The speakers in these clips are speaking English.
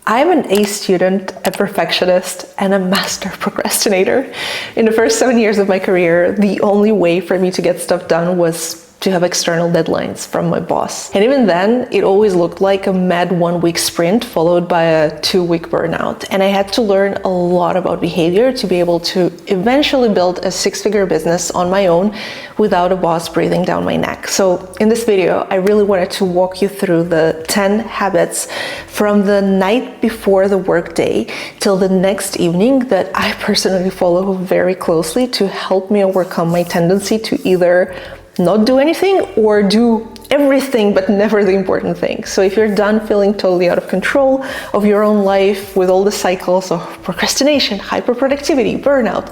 I'm an A student, a perfectionist, and a master procrastinator. In the first 7 years of my career, the only way for me to get stuff done was to have external deadlines from my boss. And even then, it always looked like a mad 1 week sprint followed by a 2 week burnout. And I had to learn a lot about behavior to be able to eventually build a 6-figure business on my own without a boss breathing down my neck. So in this video, I really wanted to walk you through the 10 habits from the night before the workday till the next evening that I personally follow very closely to help me overcome my tendency to either not do anything or do everything but never the important thing. So if you're done feeling totally out of control of your own life with all the cycles of procrastination, hyperproductivity, burnout,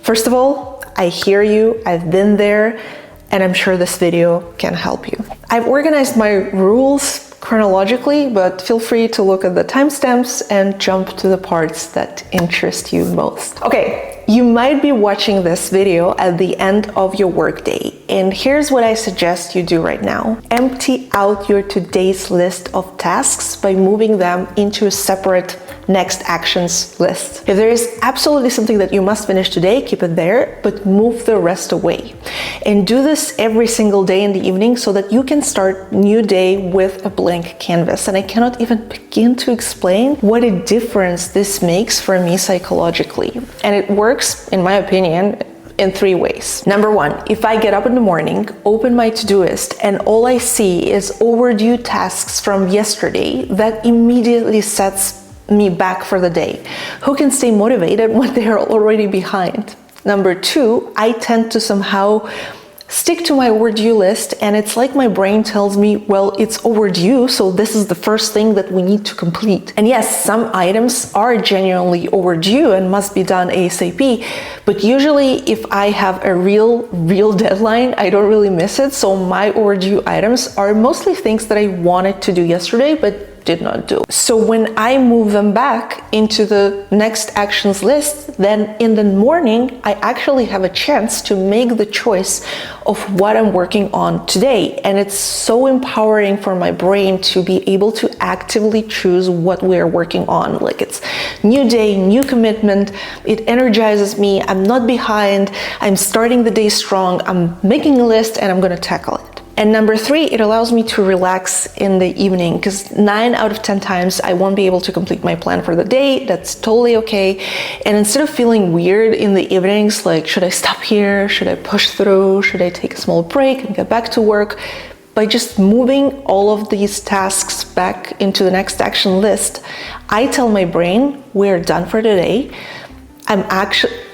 first of all, I hear you, I've been there, and I'm sure this video can help you. I've organized my rules chronologically, but feel free to look at the timestamps and jump to the parts that interest you most. Okay, you might be watching this video at the end of your workday, and here's what I suggest you do right now. Empty out your today's list of tasks by moving them into a separate next actions list. If there is absolutely something that you must finish today, keep it there, but move the rest away. And do this every single day in the evening so that you can start new day with a blank canvas. And I cannot even begin to explain what a difference this makes for me psychologically. And it works, in my opinion, in 3 ways. Number 1, if I get up in the morning, open my to-do-list, and all I see is overdue tasks from yesterday, that immediately sets me back for the day. Who can stay motivated when they are already behind? Number 2, I tend to somehow stick to my overdue list, and it's like my brain tells me, well, it's overdue, so this is the first thing that we need to complete. And yes, some items are genuinely overdue and must be done ASAP, but usually if I have a real deadline, I don't really miss it. So my overdue items are mostly things that I wanted to do yesterday, but did not do. So when I move them back into the next actions list, then in the morning, I actually have a chance to make the choice of what I'm working on today. And it's so empowering for my brain to be able to actively choose what we're working on. Like, it's new day, new commitment. It energizes me. I'm not behind. I'm starting the day strong. I'm making a list and I'm going to tackle it. And number 3, it allows me to relax in the evening, because 9 out of 10 times I won't be able to complete my plan for the day. That's totally okay. And instead of feeling weird in the evenings, like, should I stop here? Should I push through? Should I take a small break and get back to work? By just moving all of these tasks back into the next action list, I tell my brain, we're done for today. I'm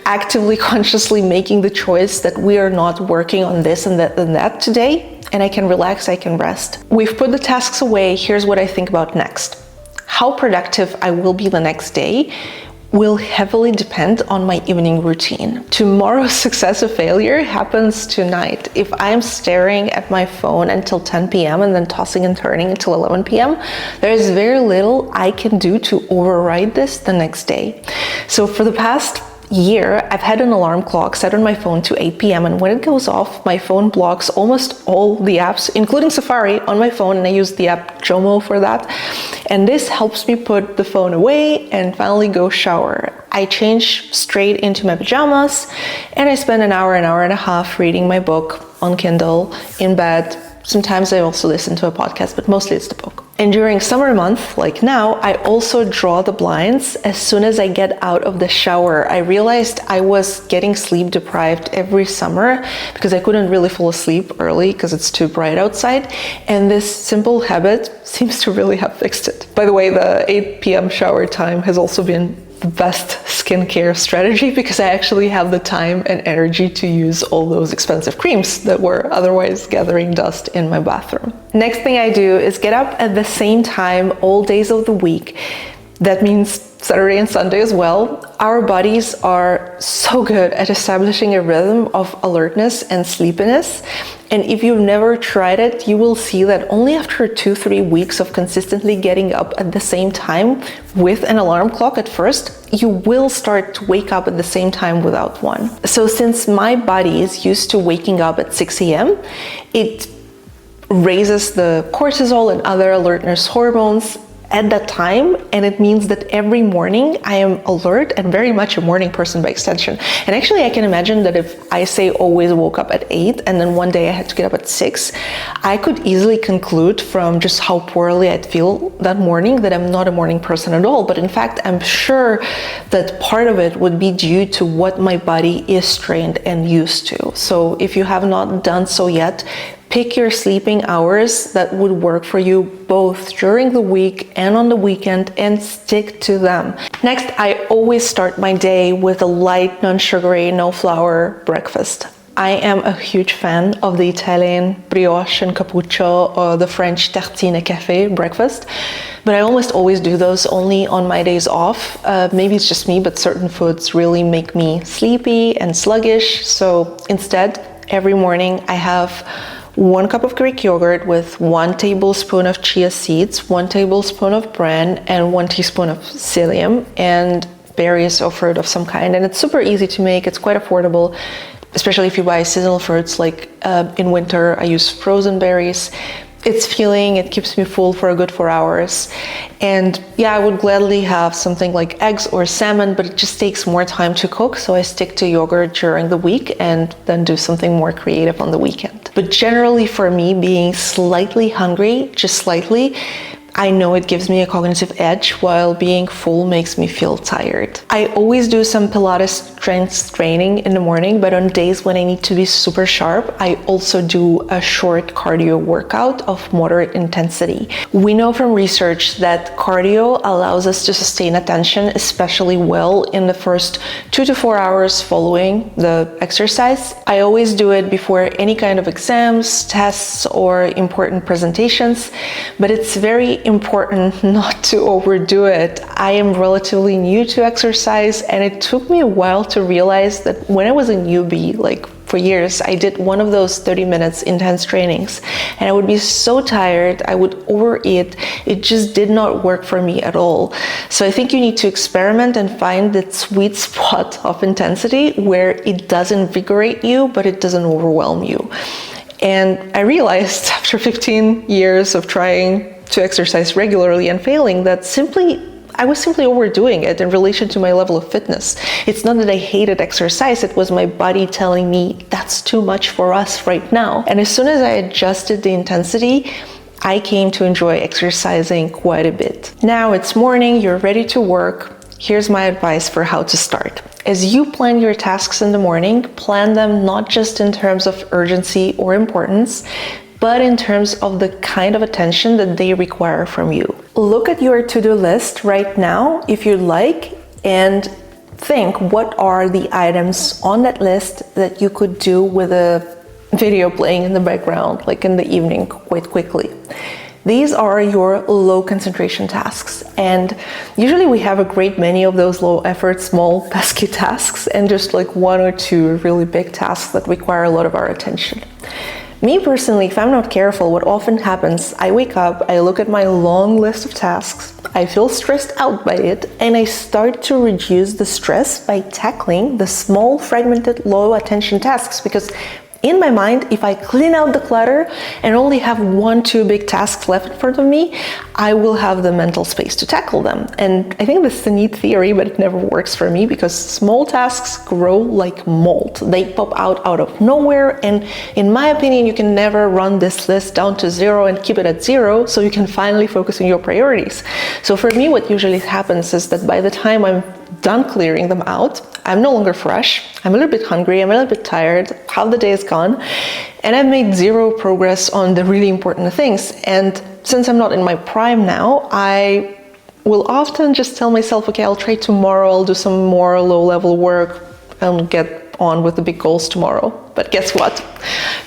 actively, consciously making the choice that we are not working on this and that today, and I can relax, I can rest. We've put the tasks away. Here's what I think about next. How productive I will be the next day will heavily depend on my evening routine. Tomorrow's success or failure happens tonight. If I'm staring at my phone until 10 p.m. and then tossing and turning until 11 p.m., there is very little I can do to override this the next day. So for the past year, I've had an alarm clock set on my phone to 8 p.m. and when it goes off, my phone blocks almost all the apps, including Safari, on my phone, and I use the app Jomo for that. And this helps me put the phone away and finally go shower. I change straight into my pajamas and I spend an hour and a half reading my book on Kindle in bed. Sometimes I also listen to a podcast, but mostly it's the book. And during summer month, like now, I also draw the blinds as soon as I get out of the shower. I realized I was getting sleep deprived every summer because I couldn't really fall asleep early because it's too bright outside. And this simple habit seems to really have fixed it. By the way, the 8 p.m. shower time has also been the best skincare strategy because I actually have the time and energy to use all those expensive creams that were otherwise gathering dust in my bathroom. Next thing I do is get up at the same time all days of the week. That means Saturday and Sunday as well. Our bodies are so good at establishing a rhythm of alertness and sleepiness. And if you've never tried it, you will see that only after 2-3 weeks of consistently getting up at the same time with an alarm clock at first, you will start to wake up at the same time without one. So since my body is used to waking up at 6 a.m., it raises the cortisol and other alertness hormones at that time, and it means that every morning I am alert and very much a morning person by extension. And actually I can imagine that if I say always woke up at 8 and then one day I had to get up at 6, I could easily conclude from just how poorly I'd feel that morning that I'm not a morning person at all. But in fact, I'm sure that part of it would be due to what my body is trained and used to. So if you have not done so yet, pick your sleeping hours that would work for you both during the week and on the weekend and stick to them. Next, I always start my day with a light, non-sugary, no flour breakfast. I am a huge fan of the Italian brioche and cappuccio or the French tartine café breakfast, but I almost always do those only on my days off. Maybe it's just me, but certain foods really make me sleepy and sluggish. So instead, every morning I have 1 cup of Greek yogurt with 1 tablespoon of chia seeds, 1 tablespoon of bran, and 1 teaspoon of psyllium, and berries or fruit of some kind. And it's super easy to make, it's quite affordable, especially if you buy seasonal fruits. Like in winter, I use frozen berries. It's filling, it keeps me full for a good 4 hours. And yeah, I would gladly have something like eggs or salmon, but it just takes more time to cook. So I stick to yogurt during the week and then do something more creative on the weekend. But generally for me, being slightly hungry, just slightly, I know it gives me a cognitive edge, while being full makes me feel tired. I always do some Pilates strength training in the morning, but on days when I need to be super sharp, I also do a short cardio workout of moderate intensity. We know from research that cardio allows us to sustain attention especially well in the first 2 to 4 hours following the exercise. I always do it before any kind of exams, tests, or important presentations, but it's very important not to overdo it. I am relatively new to exercise, and it took me a while to realize that when I was a newbie, like for years, I did one of those 30 minutes intense trainings, and I would be so tired, I would overeat. It just did not work for me at all. So I think you need to experiment and find that sweet spot of intensity where it does invigorate you, but it doesn't overwhelm you. And I realized after 15 years of trying to exercise regularly and failing that I was simply overdoing it in relation to my level of fitness. It's not that I hated exercise, it was my body telling me that's too much for us right now. And as soon as I adjusted the intensity, I came to enjoy exercising quite a bit. Now it's morning, you're ready to work. Here's my advice for how to start. As you plan your tasks in the morning, plan them not just in terms of urgency or importance, but in terms of the kind of attention that they require from you. Look at your to-do list right now, if you'd like, and think what are the items on that list that you could do with a video playing in the background, like in the evening, quite quickly. These are your low concentration tasks, and usually we have a great many of those low effort, small, pesky tasks, and just like 1 or 2 really big tasks that require a lot of our attention. Me personally, if I'm not careful, what often happens, I wake up, I look at my long list of tasks, I feel stressed out by it, and I start to reduce the stress by tackling the small, fragmented, low attention tasks, because in my mind, if I clean out the clutter and only have 1, 2 big tasks left in front of me, I will have the mental space to tackle them. And I think this is a neat theory, but it never works for me because small tasks grow like mold. They pop out of nowhere. And in my opinion, you can never run this list down to 0 and keep it at 0 so you can finally focus on your priorities. So for me, what usually happens is that by the time I'm done clearing them out, I'm no longer fresh, I'm a little bit hungry, I'm a little bit tired, half the day is gone, and I've made 0 progress on the really important things. And since I'm not in my prime now, I will often just tell myself, okay, I'll try tomorrow, I'll do some more low-level work and get on with the big goals tomorrow. But guess what?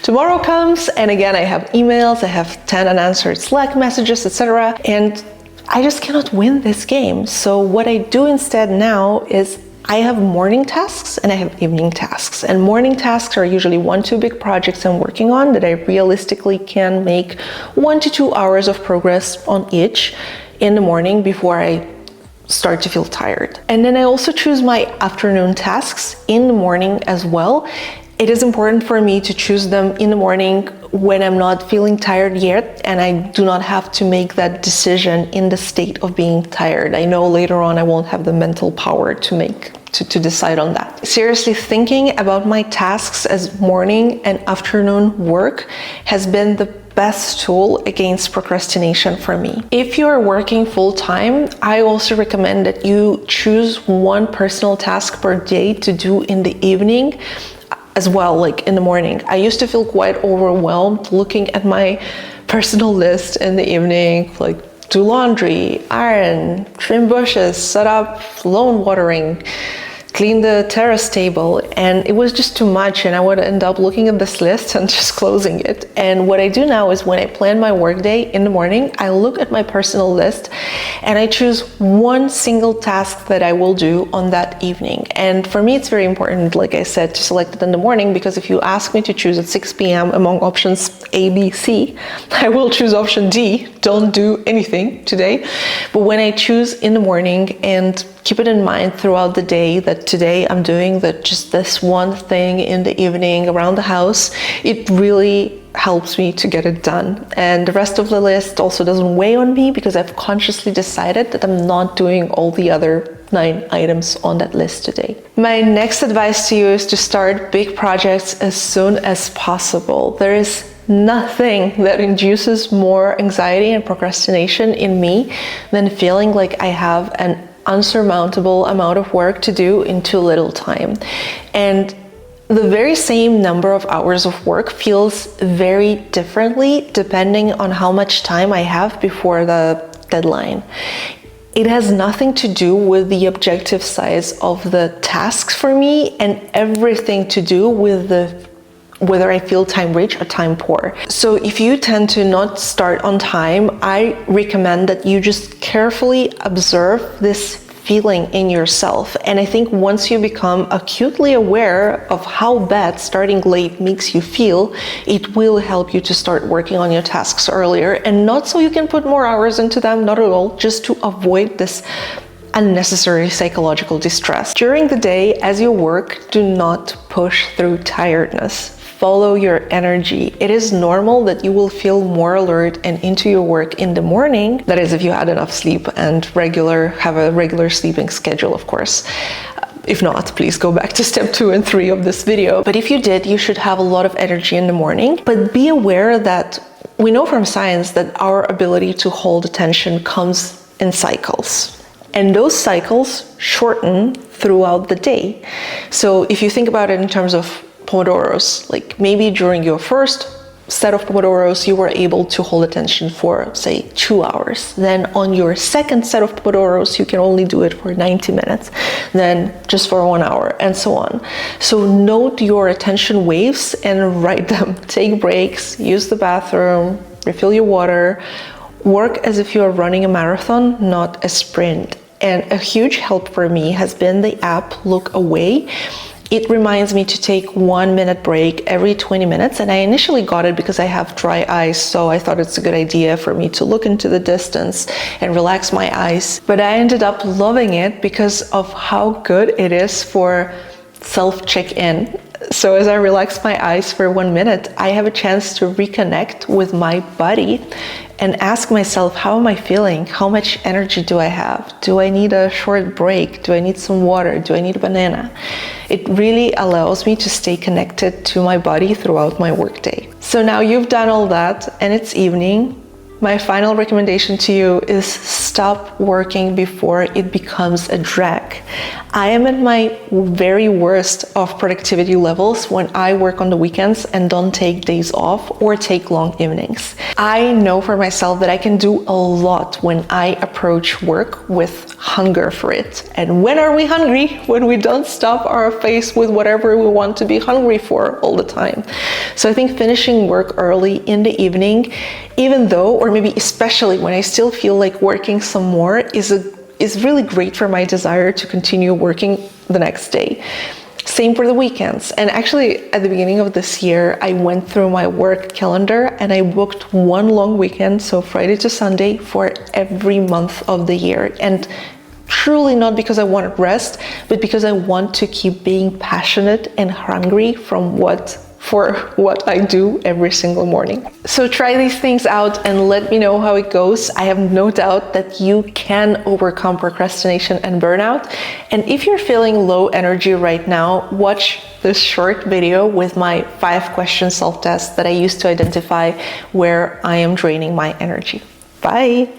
Tomorrow comes, and again, I have emails, I have 10 unanswered Slack messages, etc. And I just cannot win this game. So what I do instead now is I have morning tasks and I have evening tasks. And morning tasks are usually 1, 2 big projects I'm working on that I realistically can make 1 to 2 hours of progress on each in the morning before I start to feel tired. And then I also choose my afternoon tasks in the morning as well. It is important for me to choose them in the morning when I'm not feeling tired yet, and I do not have to make that decision in the state of being tired. I know later on I won't have the mental power to decide on that. Seriously, thinking about my tasks as morning and afternoon work has been the best tool against procrastination for me. If you're working full-time, I also recommend that you choose one personal task per day to do in the evening as well, like in the morning. I used to feel quite overwhelmed looking at my personal list in the evening, like do laundry, iron, trim bushes, set up lawn watering, clean the terrace table, and it was just too much, and I would end up looking at this list and just closing it. And what I do now is when I plan my workday in the morning, I look at my personal list and I choose one single task that I will do on that evening. And for me, it's very important, like I said, to select it in the morning, because if you ask me to choose at 6 p.m. among options A, B, C, I will choose option D, don't do anything today. But when I choose in the morning and keep it in mind throughout the day that today I'm doing just this one thing in the evening around the house, it really helps me to get it done. And the rest of the list also doesn't weigh on me because I've consciously decided that I'm not doing all the other 9 items on that list today. My next advice to you is to start big projects as soon as possible. There is nothing that induces more anxiety and procrastination in me than feeling like I have an unsurmountable amount of work to do in too little time. And the very same number of hours of work feels very differently depending on how much time I have before the deadline. It has nothing to do with the objective size of the tasks for me, and everything to do with whether I feel time rich or time poor. So if you tend to not start on time, I recommend that you just carefully observe this feeling in yourself. And I think once you become acutely aware of how bad starting late makes you feel, it will help you to start working on your tasks earlier, and not so you can put more hours into them, not at all, just to avoid this unnecessary psychological distress. During the day, as you work, do not push through tiredness. Follow your energy. It is normal that you will feel more alert and into your work in the morning. That is, if you had enough sleep and have a regular sleeping schedule, of course. If not, please go back to step 2 and 3 of this video. But if you did, you should have a lot of energy in the morning. But be aware that we know from science that our ability to hold attention comes in cycles. And those cycles shorten throughout the day. So if you think about it in terms of Pomodoros, like maybe during your first set of Pomodoros, you were able to hold attention for, say, 2 hours. Then on your second set of Pomodoros, you can only do it for 90 minutes, then just for 1 hour, and so on. So note your attention waves and write them. Take breaks, use the bathroom, refill your water, work as if you are running a marathon, not a sprint. And a huge help for me has been the app Look Away. It reminds me to take 1 minute break every 20 minutes, and I initially got it because I have dry eyes, so I thought it's a good idea for me to look into the distance and relax my eyes. But I ended up loving it because of how good it is for self-check-in. So as I relax my eyes for 1 minute, I have a chance to reconnect with my body and ask myself, how am I feeling? How much energy do I have? Do I need a short break? Do I need some water? Do I need a banana? It really allows me to stay connected to my body throughout my workday. So now you've done all that and it's evening. My final recommendation to you is stop working before it becomes a drag. I am at my very worst of productivity levels when I work on the weekends and don't take days off or take long evenings. I know for myself that I can do a lot when I approach work with hunger for it. And when are we hungry? When we don't stop our face with whatever we want to be hungry for all the time. So I think finishing work early in the evening, even though, or maybe especially when I still feel like working some more, is really great for my desire to continue working the next day. Same for the weekends. And actually, at the beginning of this year, I went through my work calendar and I booked one long weekend, so Friday to Sunday, for every month of the year. And truly not because I want rest, but because I want to keep being passionate and hungry for what I do every single morning. So try these things out and let me know how it goes. I have no doubt that you can overcome procrastination and burnout. And if you're feeling low energy right now, watch this short video with my 5-question self-test that I use to identify where I am draining my energy. Bye.